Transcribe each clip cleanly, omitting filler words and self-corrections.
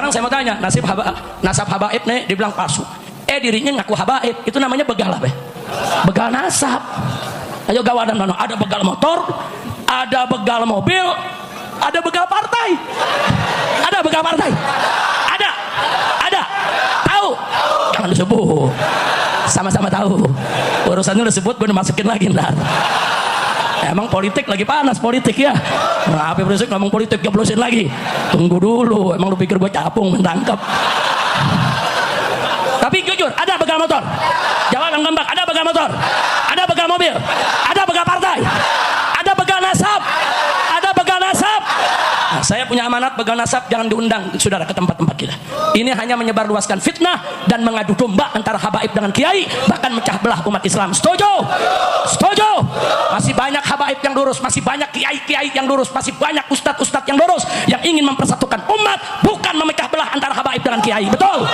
Sekarang saya mau tanya, nasab habaib nih dibilang palsu. Dirinya ngaku habaib, itu namanya begal apa? Begal nasab. Ayo gawadan mana? Ada begal motor, ada begal mobil, ada begal partai. Ada begal partai. Ada. Tahu? Jangan disebut. Sama-sama tahu. Urusannya udah sebut, gue udah masukin lagi ntar. Emang politik lagi panas politik ya. Nah, Habib Rizik ngomong politik jeblosin lagi. Tunggu dulu, emang lu pikir gue capung mentangkep? Tapi jujur, ada begal motor. Jawab yang gembak, ada begal motor. Ada begal mobil. Ada begal partai. Ada begal nasab. Ada begal nasab. Nah, saya punya amanat begal nasab jangan diundang saudara ke tempat-tempat kita. Ini hanya menyebarluaskan fitnah dan mengadu domba antara habaib dengan kiai, bahkan mecah belah umat Islam. Setuju? Setuju? Masih banyak habaib yang lurus, masih banyak kiai-kiai yang lurus, masih banyak ustadz-ustadz yang lurus yang ingin mempersatukan umat, bukan memecah belah antara habaib dengan kiai. Betul?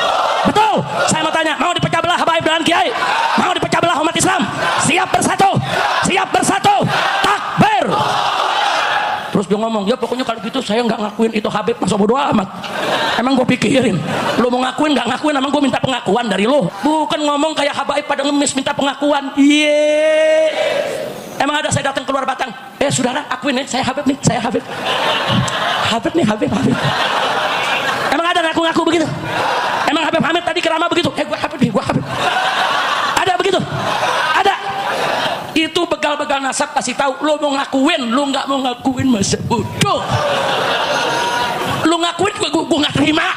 Betul? Saya mau tanya, mau dipecah belah habaib dengan kiai? Mau dipecah belah umat Islam? Siap bersatu? Siap bersatu? Takbir! Terus dia ngomong, ya pokoknya kalau gitu saya nggak ngakuin itu Habib, masa bodo amat. Emang gue pikirin, lu mau ngakuin nggak ngakuin, emang gue minta pengakuan dari lu. Bukan ngomong kayak habaib pada ngemis minta pengakuan. Emang ada saya datang keluar Batang, saudara akuin nih, saya Habib nih, saya Habib. Habib nih, Habib. Emang ada ngaku-ngaku begitu? Emang Habib Hamid tadi kerama begitu? Gue Habib nih, gue Habib. Ada begitu? Ada. Itu begal-begal nasab kasih tahu, lo mau ngakuin, lo nggak mau ngakuin masa bodoh. Lo ngakuin gue nggak terima.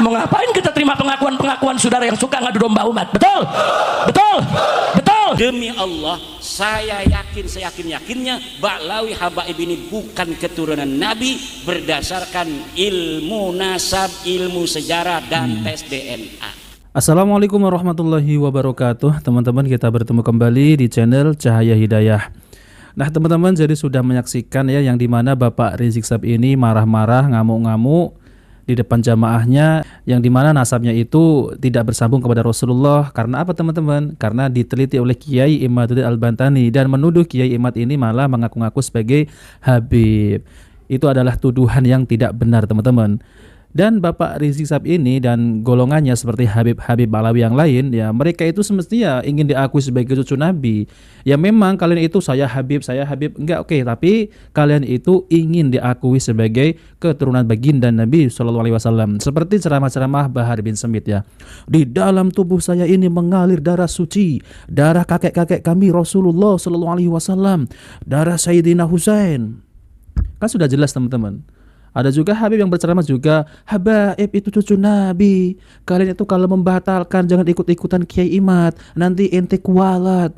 Mau ngapain kita terima pengakuan saudara yang suka ngadu domba umat? Betul? Betul? Betul? Demi Allah, saya yakin seyakin-yakinnya Ba'lawi habaib ini bukan keturunan Nabi berdasarkan ilmu nasab, ilmu sejarah dan tes DNA. Assalamualaikum warahmatullahi wabarakatuh. Teman-teman, kita bertemu kembali di channel Cahaya Hidayah. Nah teman-teman, jadi sudah menyaksikan ya yang dimana Bapak Rizik Syihab ini marah-marah, ngamuk-ngamuk di depan jamaahnya, yang dimana nasabnya itu tidak bersambung kepada Rasulullah. Karena apa teman-teman? Karena diteliti oleh Kiai Imaduddin Al-Bantani dan menuduh Kiai Imad ini malah mengaku-ngaku sebagai Habib. Itu adalah tuduhan yang tidak benar teman-teman. Dan Bapak Rizik Syihab ini dan golongannya seperti Habib-Habib Ba'lawi yang lain, ya mereka itu semestinya ingin diakui sebagai cucu Nabi. Ya memang kalian itu saya Habib, enggak oke, tapi kalian itu ingin diakui sebagai keturunan baginda Nabi SAW. Seperti ceramah-ceramah Bahar bin Smith ya. Di dalam tubuh saya ini mengalir darah suci, darah kakek-kakek kami Rasulullah SAW, darah Sayyidina Husain. Kan sudah jelas teman-teman. Ada juga Habib yang berceramah juga, habaib itu cucu Nabi. Kalian itu kalau membatalkan jangan ikut-ikutan Kiai Imad, nanti ente kualat.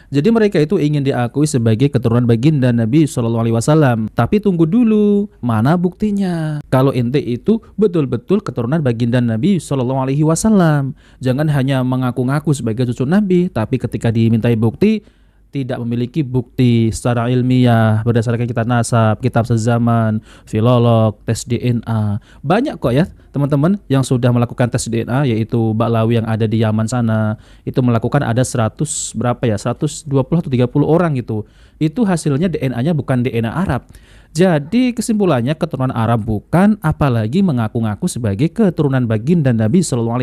Jadi mereka itu ingin diakui sebagai keturunan baginda Nabi SAW. Tapi tunggu dulu, mana buktinya? Kalau ente itu betul-betul keturunan baginda Nabi SAW. Jangan hanya mengaku-ngaku sebagai cucu Nabi, tapi ketika dimintai bukti, tidak memiliki bukti secara ilmiah berdasarkan kitab nasab, kitab sezaman, filolog, tes DNA. Banyak kok ya teman-teman yang sudah melakukan tes DNA, yaitu Ba'lawi yang ada di Yaman sana. Itu melakukan ada 120 atau 30 orang gitu. Itu hasilnya DNA-nya bukan DNA Arab. Jadi kesimpulannya keturunan Arab bukan, apalagi mengaku-ngaku sebagai keturunan baginda Nabi SAW.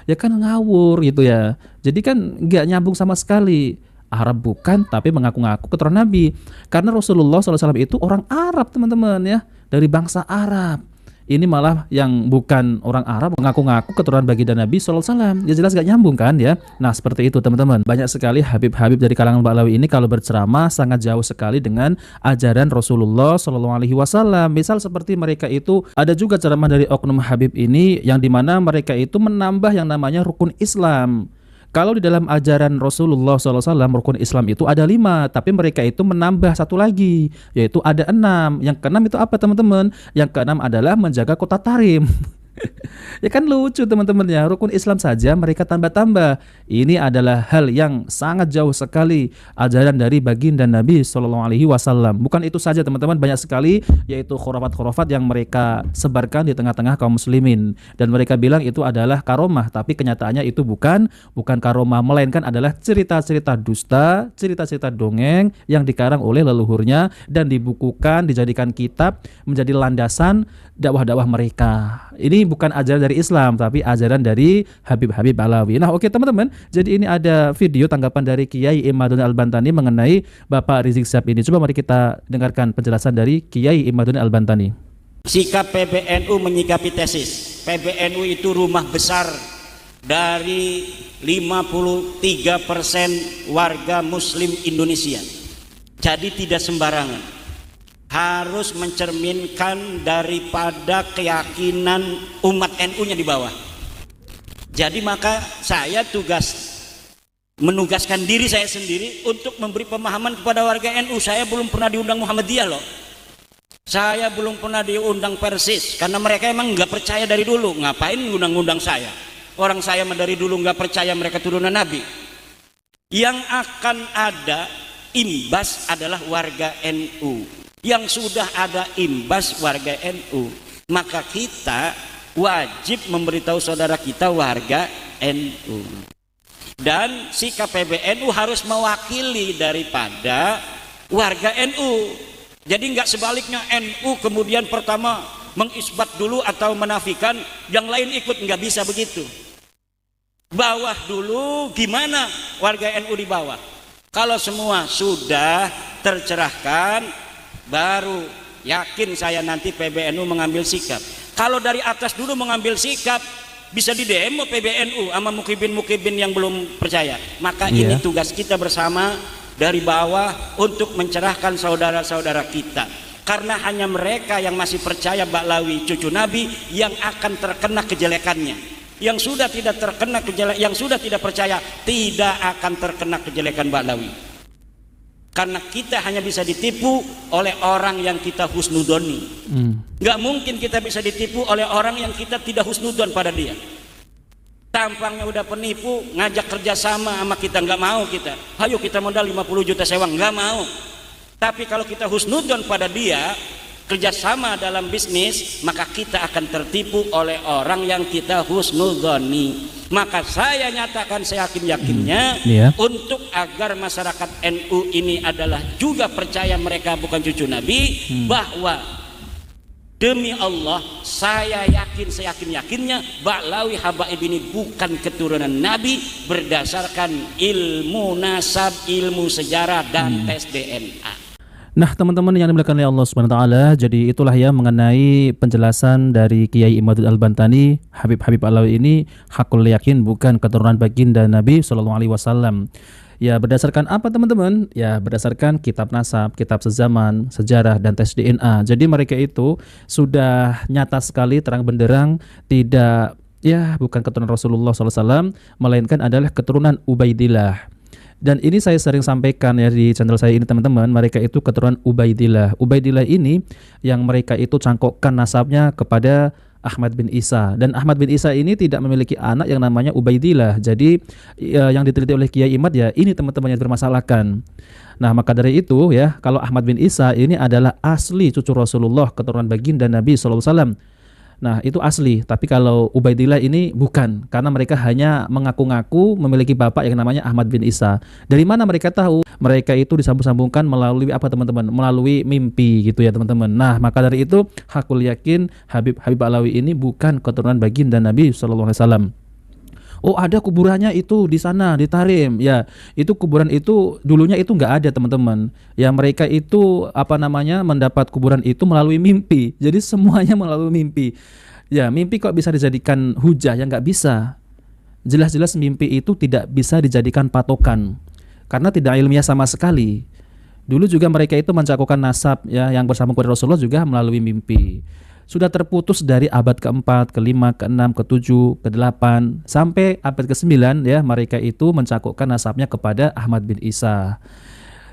Ya kan ngawur gitu ya. Jadi kan nggak nyambung sama sekali. Arab bukan, tapi mengaku-ngaku keturunan Nabi. Karena Rasulullah SAW itu orang Arab teman-teman ya, dari bangsa Arab. Ini malah yang bukan orang Arab mengaku-ngaku keturunan baginda Nabi SAW. Ya jelas gak nyambung kan ya. Nah seperti itu teman-teman. Banyak sekali Habib-Habib dari kalangan Ba'lawi ini kalau berceramah sangat jauh sekali dengan ajaran Rasulullah SAW. Misal seperti mereka itu, ada juga ceramah dari oknum Habib ini yang dimana mereka itu menambah yang namanya rukun Islam. Kalau di dalam ajaran Rasulullah SAW rukun Islam itu ada 5, tapi mereka itu menambah satu lagi, yaitu ada 6. Yang ke-6 itu apa teman-teman? Yang ke-6 adalah menjaga kota Tarim. Ya kan lucu teman-teman ya, rukun Islam saja mereka tambah-tambah. Ini adalah hal yang sangat jauh sekali ajaran dari baginda Nabi Shallallahu Alaihi Wasallam. Bukan itu saja teman-teman, banyak sekali yaitu khurafat-khurafat yang mereka sebarkan di tengah-tengah kaum muslimin. Dan mereka bilang itu adalah karomah, tapi kenyataannya itu bukan karomah, melainkan adalah cerita-cerita dusta, cerita-cerita dongeng yang dikarang oleh leluhurnya dan dibukukan, dijadikan kitab, menjadi landasan dakwah-dakwah mereka. Ini bukan ajaran dari Islam, tapi ajaran dari Habib-Habib Alawi. Nah, oke teman-teman, jadi ini ada video tanggapan dari Kiai Imaduddin Al-Bantani mengenai Bapak Rizik Syihab ini. Coba mari kita dengarkan penjelasan dari Kiai Imaduddin Al-Bantani. Sikap PBNU menyikapi tesis PBNU itu rumah besar dari 53% warga muslim Indonesia. Jadi tidak sembarangan, harus mencerminkan daripada keyakinan umat NU-nya di bawah. Jadi maka saya menugaskan diri saya sendiri untuk memberi pemahaman kepada warga NU. Saya belum pernah diundang Muhammadiyah loh. Saya belum pernah diundang Persis, karena mereka emang nggak percaya dari dulu. Ngapain ngundang-undang saya? Orang saya dari dulu nggak percaya mereka turunan Nabi. Yang akan ada imbas adalah warga NU. Yang sudah ada imbas warga NU, maka kita wajib memberitahu saudara kita warga NU. Dan sikap PBNU harus mewakili daripada warga NU. Jadi nggak sebaliknya NU kemudian pertama mengisbat dulu atau menafikan, yang lain ikut, nggak bisa begitu. Bawah dulu, gimana warga NU di bawah? Kalau semua sudah tercerahkan, baru yakin saya nanti PBNU mengambil sikap. Kalau dari atas dulu mengambil sikap, bisa didemo PBNU sama mukibin-mukibin yang belum percaya. Maka ini tugas kita bersama dari bawah untuk mencerahkan saudara-saudara kita. Karena hanya mereka yang masih percaya Baklawi cucu Nabi yang akan terkena kejelekannya. Yang sudah tidak terkena yang sudah tidak percaya tidak akan terkena kejelekan Baklawi. Karena kita hanya bisa ditipu oleh orang yang kita husnudoni. Nggak mungkin kita bisa ditipu oleh orang yang kita tidak husnudon pada dia. Tampangnya udah penipu, ngajak kerjasama sama kita, nggak mau kita. Ayo kita modal 50 juta sewa, nggak mau. Tapi kalau kita husnudon pada dia, kerjasama dalam bisnis, maka kita akan tertipu oleh orang yang kita husnudoni. Maka saya nyatakan seyakin-yakinnya untuk agar masyarakat NU ini adalah juga percaya mereka bukan cucu Nabi, bahwa demi Allah saya yakin seyakin-yakinnya Baklawi Habaib ini bukan keturunan Nabi berdasarkan ilmu nasab, ilmu sejarah dan tes DNA. Nah teman-teman yang dimuliakan oleh Allah Subhanahu wa taala, jadi itulah ya mengenai penjelasan dari Kiai Imaduddin Al-Bantani. Habib-Habib Alawi ini hakul yakin bukan keturunan baginda Nabi Shallallahu Alaihi Wasallam. Ya berdasarkan apa teman-teman? Ya berdasarkan kitab nasab, kitab sezaman, sejarah dan tes DNA. Jadi mereka itu sudah nyata sekali terang benderang tidak bukan keturunan Rasulullah SAW, melainkan adalah keturunan Ubaidillah. Dan ini saya sering sampaikan ya di channel saya ini teman-teman, mereka itu keturunan Ubaidillah. Ubaidillah ini yang mereka itu cangkokkan nasabnya kepada Ahmad bin Isa, dan Ahmad bin Isa ini tidak memiliki anak yang namanya Ubaidillah. Jadi yang diteliti oleh Kiai Imad ya ini teman-teman yang dipermasalahkan. Nah maka dari itu ya, kalau Ahmad bin Isa ini adalah asli cucu Rasulullah, keturunan baginda Nabi SAW. Nah itu asli, tapi kalau Ubaidillah ini bukan, karena mereka hanya mengaku-ngaku memiliki bapak yang namanya Ahmad bin Isa. Dari mana mereka tahu? Mereka itu disambung-sambungkan melalui apa teman-teman? Melalui mimpi gitu ya teman-teman. Nah maka dari itu hakul yakin Habib-Habib Alawi ini bukan keturunan baginda Nabi SAW. Oh ada kuburannya itu di sana di Tarim ya, itu kuburan itu dulunya itu nggak ada teman-teman ya. Mereka itu mendapat kuburan itu melalui mimpi. Jadi semuanya melalui mimpi ya. Mimpi kok bisa dijadikan hujah? Ya nggak bisa. Jelas-jelas mimpi itu tidak bisa dijadikan patokan karena tidak ilmiah sama sekali. Dulu juga mereka itu mencakupkan nasab ya yang bersama kepada Rasulullah juga melalui mimpi. Sudah terputus dari abad ke-4, ke-5, ke-6, ke-7, ke-8 sampai abad ke-9 ya, mereka itu mencakupkan nasabnya kepada Ahmad bin Isa.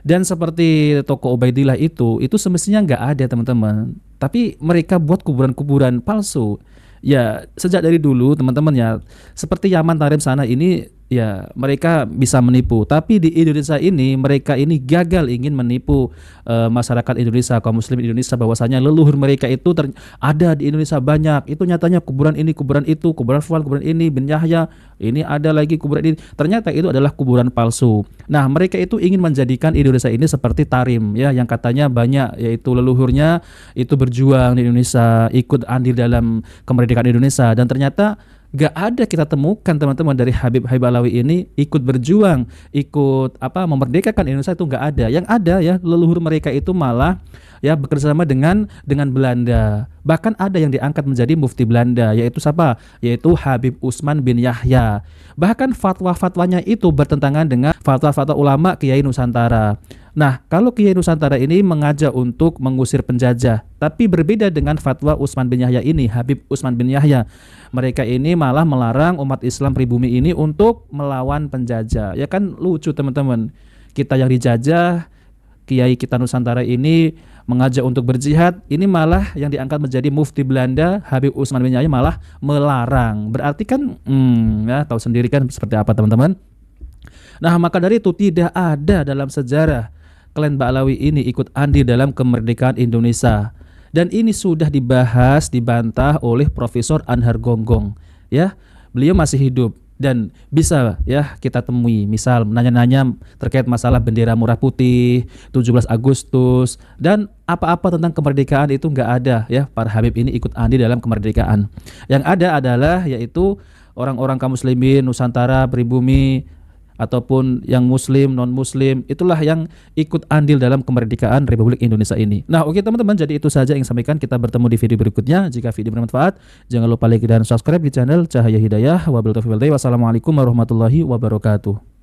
Dan seperti toko Ubaidillah itu semestinya nggak ada teman-teman. Tapi mereka buat kuburan-kuburan palsu ya sejak dari dulu teman-teman ya, seperti Yaman Tarim sana ini ya mereka bisa menipu, tapi di Indonesia ini mereka ini gagal ingin menipu masyarakat Indonesia, kaum muslim Indonesia, bahwasanya leluhur mereka itu ada di Indonesia banyak. Itu nyatanya kuburan ini, kuburan itu, kuburan Fuad, kuburan ini, bin Yahya, ini ada lagi kuburan ini. Ternyata itu adalah kuburan palsu. Nah, mereka itu ingin menjadikan Indonesia ini seperti Tarim ya, yang katanya banyak, yaitu leluhurnya itu berjuang di Indonesia, ikut andil dalam kemerdekaan Indonesia, dan ternyata gak ada kita temukan teman-teman dari Habib Alawi ini ikut berjuang, ikut memerdekakan Indonesia, itu gak ada. Yang ada ya leluhur mereka itu malah ya bekerjasama dengan Belanda. Bahkan ada yang diangkat menjadi mufti Belanda, yaitu siapa? Yaitu Habib Utsman bin Yahya. Bahkan fatwa-fatwanya itu bertentangan dengan fatwa-fatwa ulama Kiai Nusantara. Nah, kalau Kiai Nusantara ini mengajak untuk mengusir penjajah, tapi berbeda dengan fatwa Utsman bin Yahya ini, Habib Utsman bin Yahya. Mereka ini malah melarang umat Islam pribumi ini untuk melawan penjajah. Ya kan lucu teman-teman. Kita yang dijajah, Kiai kita Nusantara ini mengajak untuk berjihad, ini malah yang diangkat menjadi mufti Belanda, Habib Utsman bin Yahya malah melarang. Berarti kan ya tahu sendiri kan seperti apa teman-teman. Nah, maka dari itu tidak ada dalam sejarah klan Ba'alawi ini ikut andil dalam kemerdekaan Indonesia. Dan ini sudah dibahas, dibantah oleh Profesor Anhar Gonggong. Ya, beliau masih hidup dan bisa ya kita temui, misal nanya-nanya terkait masalah bendera merah putih, 17 Agustus, dan apa-apa tentang kemerdekaan itu nggak ada ya. Para Habib ini ikut andil dalam kemerdekaan. Yang ada adalah yaitu orang-orang kaum muslimin Nusantara, pribumi, ataupun yang muslim, non muslim, itulah yang ikut andil dalam kemerdekaan Republik Indonesia ini. Nah, oke teman-teman, jadi itu saja yang sampaikan. Kita bertemu di video berikutnya. Jika video bermanfaat, jangan lupa like dan subscribe di channel Cahaya Hidayah. Wassalamualaikum warahmatullahi wabarakatuh.